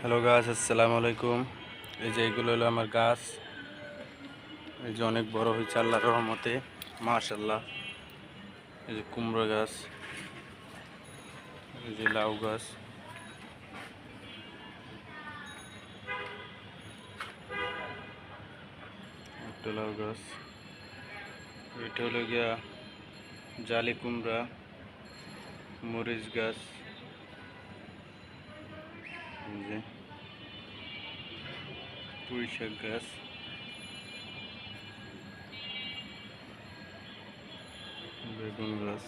Hello গাছ, আসসালামু আলাইকুম। এই যে এগুলো হলো আমার গাছ। এই যে অনেক বড় হয়েছে আল্লাহর রহমতে, মাশাআল্লাহ। এই যে কুমড়ো গাছ, এই যে লাউ গাছ, একটা লাউ গাছ, এটা হলো গিয়া জালি কুমড়া, মরিচ গাছ, এই যে পুঁই শাক গাছ, বেগুন গাছ,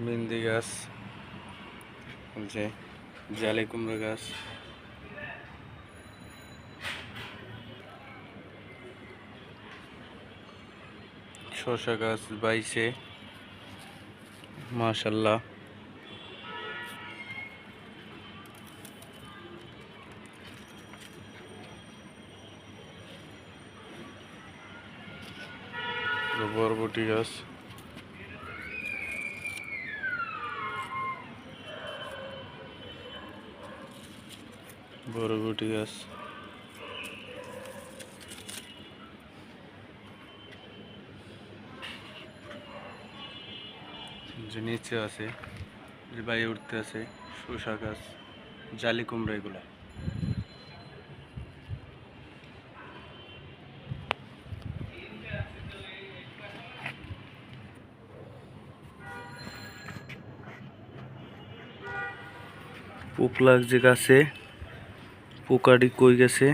মেহেন্দি গাছ, এই যে জালি কুমড়া গাছ, শসা গাছ বাইছে, মাশাআল্লাহ। বরবটি গাছ, বরবটি গাছ, যে নিচে আছে, যে বাইরে উঠতে আছে, শসা গাছ, জালি কুমড়া এগুলা। পোক লাগছে গাছে, পোকাটি কই গেছে।